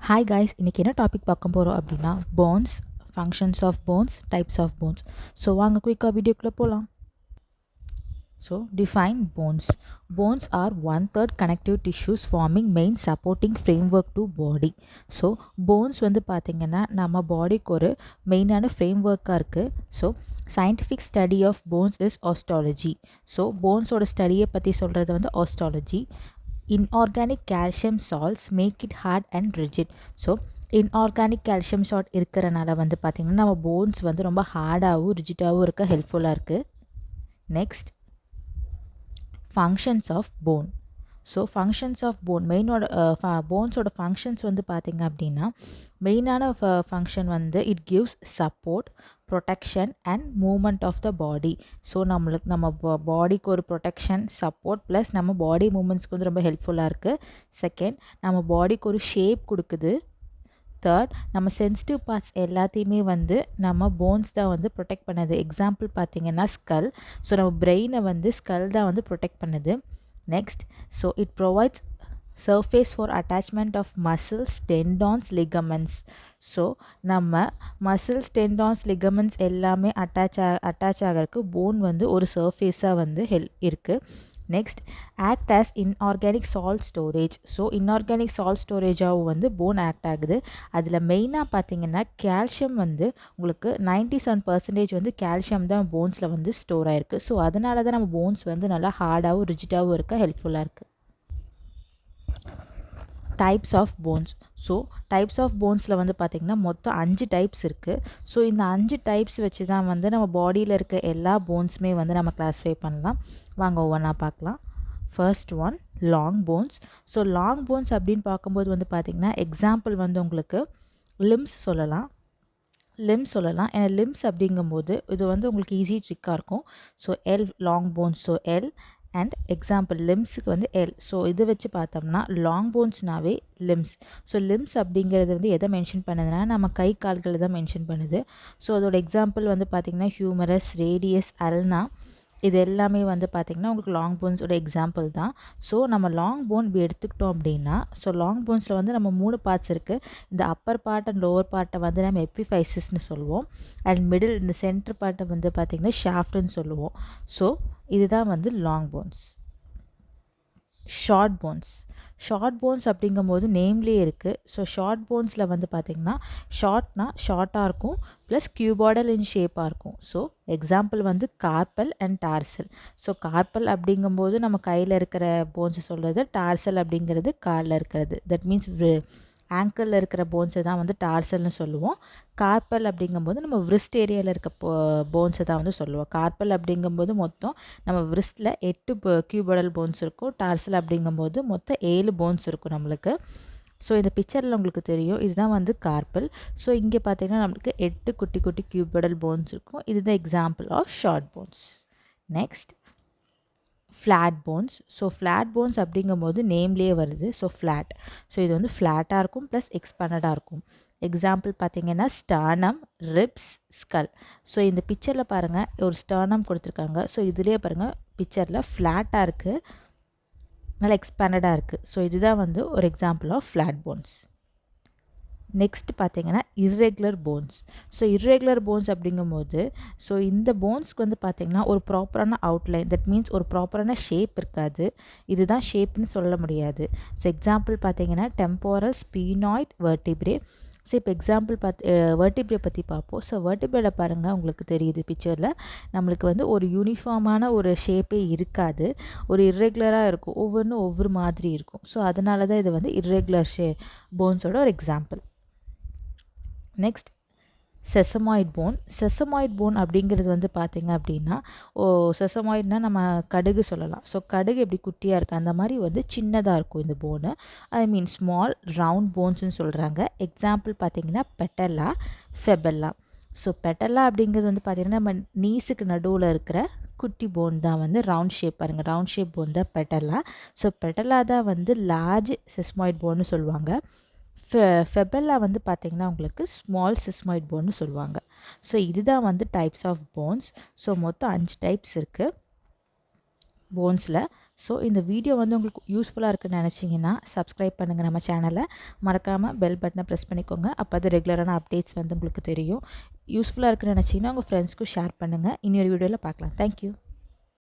Hi guys, இன்னைக்கு என்ன topic பார்க்க போகிறோம் அப்படின்னா bones, functions of bones, types of bones. So வாங்க குயிக்காக வீடியோக்குள்ளே போகலாம். So define bones. Bones are one-third connective tissues forming main supporting framework to body. So bones வந்து பார்த்திங்கன்னா நம்ம பாடிக்கு ஒரு மெயினான ஃப்ரேம்ஒர்க்காக இருக்குது. So scientific study of bones is osteology. So போன்ஸோட ஸ்டடியை பற்றி சொல்கிறது வந்து osteology. Inorganic calcium salts make it hard and rigid. So inorganic calcium salt இருக்கிறனால வந்து பார்த்திங்கன்னா நம்ம போன்ஸ் வந்து ரொம்ப ஹார்டாகவும் ரிஜிட்டாகவும் இருக்க ஹெல்ப்ஃபுல்லாக இருக்குது. Next functions of bone. So functions of bone போன்ஸோட ஃபங்க்ஷன்ஸ் வந்து பார்த்திங்க அப்படின்னா மெயினான ஃபங்க்ஷன் வந்து it gives support, protection and movement of the body. So நம்ம பாடிக்கு ஒரு ப்ரொடெக்ஷன், சப்போர்ட் ப்ளஸ் நம்ம பாடி மூமெண்ட்ஸ்க்கு வந்து ரொம்ப ஹெல்ப்ஃபுல்லாக இருக்குது. செகண்ட், நம்ம பாடிக்கு ஒரு ஷேப் கொடுக்குது. தேர்ட், நம்ம சென்சிட்டிவ் பார்ட்ஸ் எல்லாத்தையுமே வந்து நம்ம போன்ஸ் தான் வந்து ப்ரொடெக்ட் பண்ணுது. எக்ஸாம்பிள் பார்த்திங்கன்னா ஸ்கல். ஸோ நம்ம பிரெயினை வந்து ஸ்கல் தான் வந்து ப்ரொடெக்ட் பண்ணுது. Next, so it provides surface for attachment of muscles, tendons, ligaments. So நம்ம மசில்ஸ், டெண்டான்ஸ், லிகமெண்ட்ஸ் எல்லாமே அட்டாச் ஆகிறதுக்கு போன் வந்து ஒரு சர்ஃபேஸாக வந்து இருக்குது. Next, act as inorganic salt storage. So inorganic salt ஸ்டோரேஜாகவும் வந்து போன் ஆக்ட் ஆகுது. அதில் மெயினாக பார்த்தீங்கன்னா கால்சியம் வந்து உங்களுக்கு 97% வந்து கால்சியம் தான் போன்ஸில் வந்து ஸ்டோர் ஆகிருக்கு. ஸோ அதனால தான் நம்ம போன்ஸ் வந்து நல்லா ஹார்டாகவும் ரிஜிட்டாகவும் இருக்க ஹெல்ப்ஃபுல்லாக இருக்குது. Types of bones. So types of போன்ஸில் வந்து பார்த்திங்கன்னா மொத்தம் 5 டைப்ஸ் இருக்குது. ஸோ இந்த 5 டைப்ஸ் வச்சு தான் வந்து நம்ம பாடியில் இருக்க எல்லா போன்ஸுமே வந்து நம்ம கிளாஸிஃபை பண்ணலாம். வாங்க ஒவ்வொன்றா பார்க்கலாம். First one, long bones. So long bones அப்படின்னு பார்க்கும்போது வந்து பார்த்திங்கன்னா எக்ஸாம்பிள் வந்து உங்களுக்கு லிம்ஸ் சொல்லலாம். ஏன்னா லிம்ஸ் அப்படிங்கும்போது இது வந்து உங்களுக்கு ஈஸி ட்ரிக்காக இருக்கும். So L long bones. So L and example லிம்ஸுக்கு வந்து எல். ஸோ இது வச்சு பார்த்தோம்னா லாங் போன்ஸ்னாவே லிம்ஸ். ஸோ லிம்ஸ் அப்படிங்கிறது வந்து எதை மென்ஷன் பண்ணுதுன்னா நம்ம கை கால்களை தான் மென்ஷன் பண்ணுது. ஸோ அதோட எக்ஸாம்பிள் வந்து பார்த்திங்கன்னா ஹியூமரஸ், ரேடியஸ், அல்னா, இது எல்லாமே வந்து பார்த்திங்கன்னா உங்களுக்கு லாங் போன்ஸோட எக்ஸாம்பிள் தான். ஸோ நம்ம லாங் போன் இப்படி எடுத்துக்கிட்டோம் அப்படின்னா, ஸோ லாங் போன்ஸில் வந்து நம்ம 3 பார்ட்ஸ் இருக்குது. இந்த அப்பர் பார்ட் அண்ட் லோவர் பார்ட்டை வந்து நம்ம எபிஃபைசிஸ்னு சொல்லுவோம். அண்ட் மிடில் இந்த சென்டர் பார்ட்டை வந்து பார்த்திங்கன்னா ஷாஃப்ட்னு சொல்லுவோம். ஸோ இதுதான் வந்து long bones. Short bones. Short bones அப்படிங்கும்போது நேம்லேயே இருக்குது. ஸோ ஷார்ட் போன்ஸில் வந்து பார்த்திங்கன்னா ஷார்ட்னா ஷார்ட்டாக இருக்கும் ப்ளஸ் கியூபாய்டல் இன் ஷேப்பாக இருக்கும். ஸோ எக்ஸாம்பிள் வந்து carpal and dorsal. So carpal அப்படிங்கும்போது நம்ம கையில் இருக்கிற போன்ஸை சொல்கிறது, டார்சல் அப்படிங்கிறது காலில் இருக்கிறது. தட் மீன்ஸ் ஆங்கிளில் இருக்கிற போன்ஸை தான் வந்து டார்சல்னு சொல்லுவோம். கார்பல் அப்படிங்கும்போது நம்ம விரிஸ்ட் ஏரியாவில் இருக்க போன்ஸை தான் வந்து சொல்லுவோம். கார்பல் அப்படிங்கும்போது மொத்தம் நம்ம விரிஸ்டில் 8 கியூபாய்டல் போன்ஸ் இருக்கும். டார்சல் அப்படிங்கும்போது மொத்தம் 7 போன்ஸ் இருக்கும் நம்மளுக்கு. ஸோ இந்த பிக்சரில் உங்களுக்கு தெரியும், இதுதான் வந்து கார்பல். ஸோ இங்கே பார்த்தீங்கன்னா நம்மளுக்கு 8 குட்டி குட்டி கியூபாய்டல் போன்ஸ் இருக்கும். இதுதான் example of short bones. Next, flat bones. So flat bones அப்படிங்கும்போது நேம்லேயே வருது. So flat. ஸோ இது வந்து ஃப்ளாட்டாக இருக்கும் ப்ளஸ் எக்ஸ்பேண்டடாக இருக்கும். எக்ஸாம்பிள் பார்த்திங்கன்னா ஸ்டர்னம், ரிப்ஸ், ஸ்கல். ஸோ இந்த பிக்சரில் பாருங்கள் ஒரு ஸ்டர்னம் கொடுத்துருக்காங்க. ஸோ இதுலேயே பாருங்கள் பிக்சரில் ஃப்ளாட்டாக இருக்குது, நல்லா எக்ஸ்பேண்டடாக இருக்குது. ஸோ இதுதான் வந்து ஒரு example of flat bones. Next பார்த்திங்கன்னா irregular bones. So irregular bones அப்படிங்கும்போது ஸோ இந்த போன்ஸ்க்கு வந்து பார்த்திங்கன்னா ஒரு ப்ராப்பரான அவுட்லைன், தட் மீன்ஸ் ஒரு ப்ராப்பரான ஷேப் இருக்காது. இதுதான் ஷேப்னு சொல்ல முடியாது. ஸோ எக்ஸாம்பிள் பார்த்திங்கன்னா டெம்போரல், ஸ்பீனாய்ட், வெர்டிப்ரே. ஸோ இப்போ எக்ஸாம்பிள் வெர்டிப்ரே பற்றி பார்ப்போம். ஸோ வெர்டிப்ரேல பாருங்கள் உங்களுக்கு தெரியுது பிக்சரில் நம்மளுக்கு வந்து ஒரு யூனிஃபார்மான ஒரு ஷேப்பே இருக்காது, ஒரு இர்ரெகுலராக இருக்கும், ஒவ்வொன்றும் ஒவ்வொரு மாதிரி இருக்கும். ஸோ அதனால தான் இது வந்து இர்ரெகுலர் போன்ஸோட ஒரு example. Next, sesamoid bone. Sesamoid bone அப்படிங்கிறது வந்து பார்த்திங்க அப்படின்னா செசமாய்ட்னால் நம்ம கடுகு சொல்லலாம். ஸோ கடுகு எப்படி குட்டியாக இருக்குது அந்த மாதிரி வந்து சின்னதாக இருக்கும் இந்த போனு. ஐ மீன் ஸ்மால் ரவுண்ட் போன்ஸ்னு சொல்கிறாங்க. எக்ஸாம்பிள் பார்த்திங்கன்னா பெட்டல்லா, ஃபெபெல்லா. ஸோ பெட்டல்லா அப்படிங்கிறது வந்து பார்த்திங்கன்னா நம்ம நீஸுக்கு நடுவில் இருக்கிற குட்டி போன் தான் வந்து ரவுண்ட் ஷேப். பாருங்கள் ரவுண்ட் ஷேப் போன் தான் பெட்டல்லா. ஸோ பெட்டல்லா தான் வந்து லார்ஜ் செசமாய்ட் போன்னு சொல்லுவாங்க. ஃபெபெல்லா வந்து பார்த்திங்கன்னா உங்களுக்கு ஸ்மால் செசமாய்ட் போன்னு சொல்லுவாங்க. ஸோ இதுதான் வந்து டைப்ஸ் ஆஃப் போன்ஸ். ஸோ மொத்தம் 5 டைப்ஸ் இருக்குது போன்ஸில். ஸோ இந்த வீடியோ வந்து உங்களுக்கு யூஸ்ஃபுல்லாக இருக்குன்னு நினச்சிங்கன்னா சப்ஸ்கிரைப் பண்ணுங்கள் நம்ம சேனலை. மறக்காமல் பெல் பட்டனை ப்ரெஸ் பண்ணிக்கோங்க. அப்போ அது ரெகுலரான அப்டேட்ஸ் வந்து உங்களுக்கு தெரியும். யூஸ்ஃபுல்லாக இருக்குன்னு நினச்சிங்கன்னா உங்கள் ஃப்ரெண்ட்ஸ்க்கும் ஷேர் பண்ணுங்கள். இன்னொரு வீடியோவில் பார்க்கலாம். தேங்க்யூ.